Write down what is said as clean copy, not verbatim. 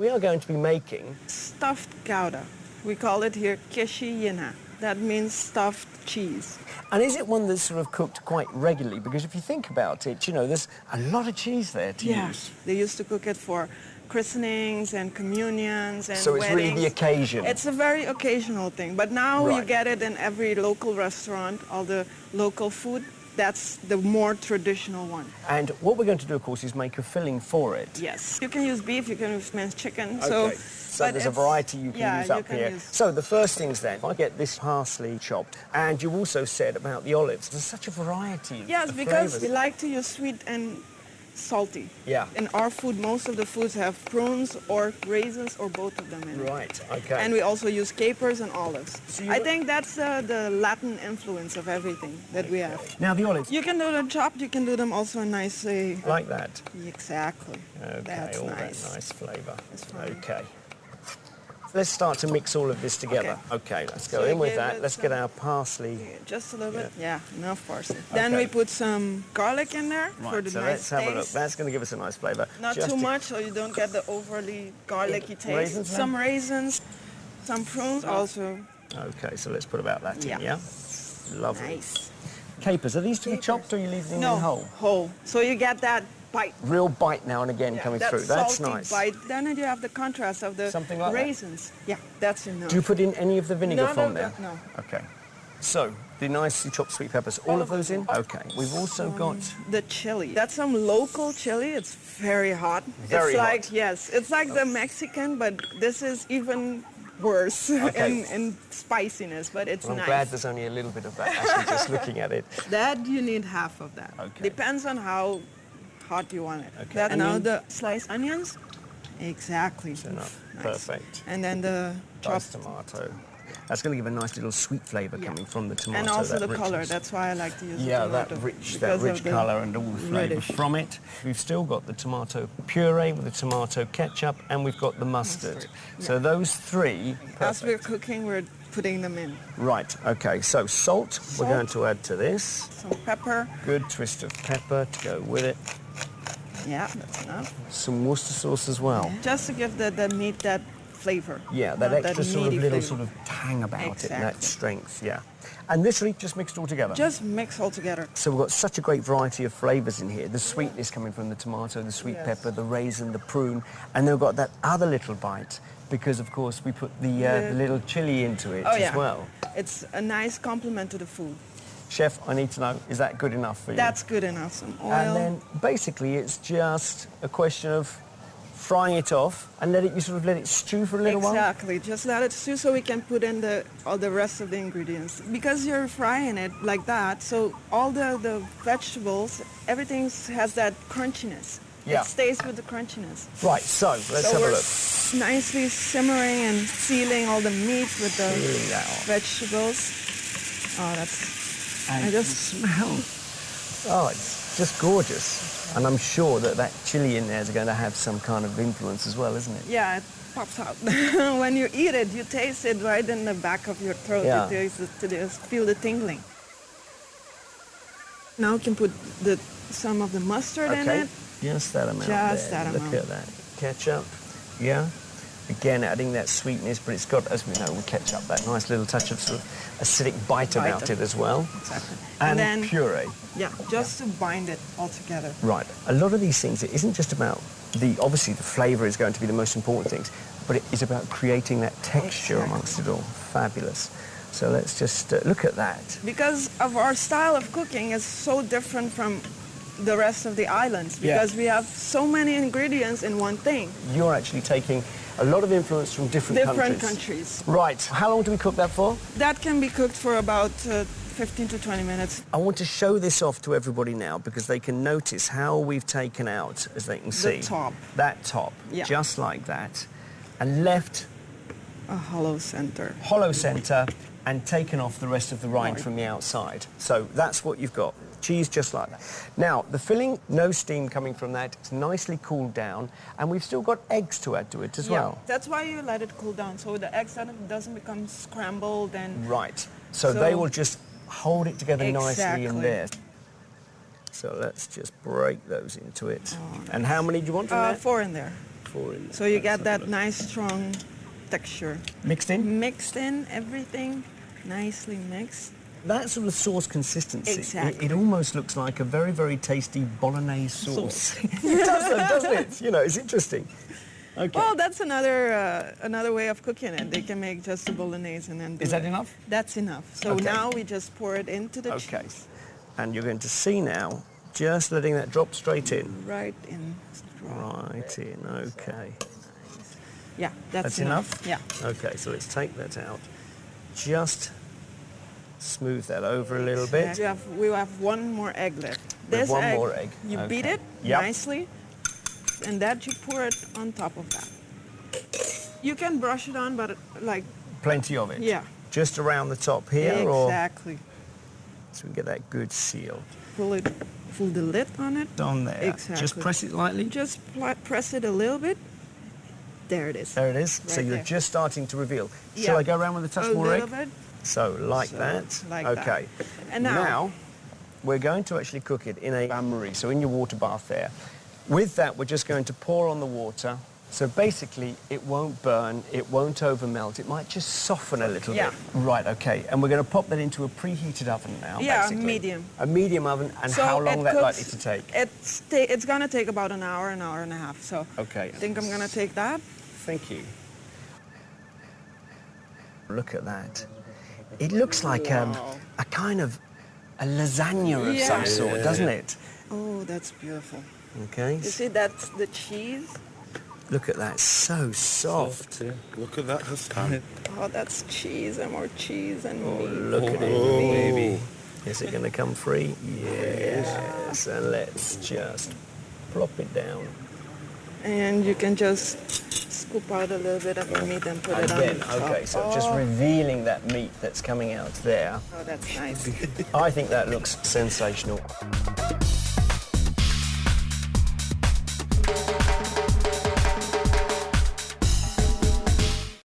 We are going to be making Stuffed Gouda. We call it here keshiyena. That means stuffed cheese. And is it one that's sort of cooked quite regularly? Because if you think about it, you know, there's a lot of cheese there to use. They used to cook it for christenings and communions and so it's weddings. really the occasion. It's a very occasional thing. But now you Right. get it in every local restaurant, all the local food. That's the more traditional one. And what we're going to do, of course, is make a filling for it. Yes. You can use beef, you can use minced chicken. Okay. So but there's a it's- variety you can use you up can here. use- So the first things then, if I get this parsley chopped, and you also said about the olives, there's such a variety Yes, of because flavours. we like to use sweet and salty. Yeah. In our food, most of the foods have prunes or raisins or both of them in it. Right, okay. And we also use capers and olives. So you I look- think that's the Latin influence of everything that we have. Now the olives, You can do them chopped, you can do them also nicely. like that. Exactly. Okay, That's all nice. that nice flavour. That's fine. Okay. Let's start to mix all of this together. Okay, let's go So in with give that. it Let's get some- our parsley. Just a little bit? Yeah, enough parsley. Then Okay. we put some garlic in there for Right, the so nice let's have a look. taste. That's going to give us a nice flavour. Not Just too to- much so you don't get the overly garlicky taste. Raisins then? Some raisins, some prunes also. Okay, so let's put about that Yeah. in, yeah? Lovely. Nice. Capers, are these to be Capers. chopped or you leave them No, in whole? whole. So you get that bite. Real bite now and again Yeah, coming that through. That's salty nice. bite. Then you have the contrast of the Something like that? raisins. Yeah, that's enough. Do you put in any of the vinegar None from of there? that, no. Okay. So, the nicely chopped sweet peppers, all of those in? Okay. We've also got... The chili. That's some local chili. It's very hot. Very it's hot. like, yes, it's like the Mexican, but this is even worse Okay. in spiciness, but it's I'm nice. glad there's only a little bit of that, actually, just looking at it. That you need half of that. Okay. Depends on how hot you want it. Okay. That, now Onion? the sliced onions. Exactly. enough. Nice. Perfect. And then the Diced chopped. tomato. That's going to give a nice little sweet flavour Yeah. coming from the tomato. And also that the color. richness. That's why I like to use the Yeah, tomato. that because rich of the colour and all the flavour reddish. from it. We've still got the tomato puree with the tomato ketchup, and we've got the mustard. So those three, As we're perfect. cooking, we're putting them in. Right, okay, so salt, we're Salt. going to add to this. Some pepper. Good twist of pepper to go with it. Yeah, that's enough. Some Worcester sauce as well. Just to give the meat that flavor. Yeah, that not extra sort of meaty little flavor. sort of tang about it and that Exactly. strength, yeah. And literally just mixed all together. Just mix all together. So we've got such a great variety of flavours in here. The sweetness coming from the tomato, the sweet Yes. pepper, the raisin, the prune, and then we've got that other little bite because, of course, we put the little chilli into it Oh, yeah. as well. It's a nice complement to the food. Chef, I need to know, is that good enough for you? That's good enough. Some oil. And then basically it's just a question of frying it off and let it stew for a little while. Exactly. Just let it stew so we can put in all the rest of the ingredients. Because you're frying it like that, so all the vegetables, everything has that crunchiness. Yeah. It stays with the crunchiness. Right, so let's so have a we're look. nicely simmering and sealing all the meat with the Sealing that off. vegetables. Oh, that's... And I just smell. Oh, it's just gorgeous. And I'm sure that chili in there is going to have some kind of influence as well, isn't it? Yeah, it pops out. When you eat it, you taste it right in the back of your throat. Yeah. You taste it, you just feel the tingling. Now you can put some of the mustard in Okay, it. just that amount Just there. that Look amount. at that. Ketchup, yeah. Again, adding that sweetness, but it's got, as we know, with ketchup, that nice little touch of sort of acidic bite about it as well. Exactly. And then, puree. yeah, just to bind it all together. Right. A lot of these things, it isn't just about obviously the flavour is going to be the most important things, but it is about creating that texture Exactly. amongst it all. Fabulous. So let's just look at that. Because of our style of cooking is so different from the rest of the islands. Yeah. Because we have so many ingredients in one thing. You're actually taking a lot of influence from different countries. Right. How long do we cook that for? That can be cooked for about 15 to 20 minutes. I want to show this off to everybody now because they can notice how we've taken out, as they can see, top. that top, Yeah. just like that, and left A hollow center. hollow centre and taken off the rest of the rind Right. from the outside. So that's what you've got. Cheese just like that. Now, the filling, no steam coming from that. It's nicely cooled down, and we've still got eggs to add to it as well. That's why you let it cool down, so the eggs doesn't become scrambled and... Right. So they will just hold it together nicely in Exactly. there. So let's just break those into it. And how many do you want from there? 4 in there. before in there. So you Let's get have a that look. nice strong texture. Mixed in? Mixed in, everything nicely mixed. That sort of sauce consistency, Exactly. it almost looks like a very, very tasty bolognese sauce. It does, though, doesn't it? You know, it's interesting. Okay. Well, that's another way of cooking it. They can make just a bolognese and then do Is that it. enough? That's enough. So Okay. now we just pour it into the Okay. cheese. And you're going to see now, just letting that drop straight in. Right in. Right in, okay. Yeah, that's enough? Yeah. Okay, so let's take that out. Just smooth that over a little bit. We have one more egg left. We have This one egg, more egg. you Okay. beat it Yep. nicely, and that you pour it on top of that. You can brush it on, but like, Plenty of it. yeah. Just around the top here, or Exactly. so we can get that good seal Pull the lid on it. on there. Exactly. Just press it lightly. Just press it a little bit. There it is. There it is. So Right you're there. just starting to reveal. Yeah. Shall I go around with a touch A more little egg? bit. So like So, that. like that. Okay. And now, we're going to actually cook it in a bain-marie, so in your water bath there. With that, we're just going to pour on the water. So basically, it won't burn, it won't overmelt, it might just soften a little Yeah. bit. Right, okay. And we're going to pop that into a preheated oven now, Yeah, basically. medium. A medium oven, and so how long it that cooks- likely to take? It's gonna take about an hour and a half. So Okay. I think I'm gonna take that. Thank you. Look at that. It looks like Wow. a kind of a lasagna of Yeah. some sort, doesn't it? Oh, that's beautiful. Okay. You see, that's the cheese. Look at that, so soft. Yeah. Look at that, Hassan. Oh, that's cheese and more cheese and Oh, meat. look at it, Oh. baby. Is it going to come free? Yes. And let's just plop it down. And you can just scoop out a little bit of the meat and put it on Again, the top. okay, so just revealing that meat that's coming out there. Oh, that's nice. I think that looks sensational.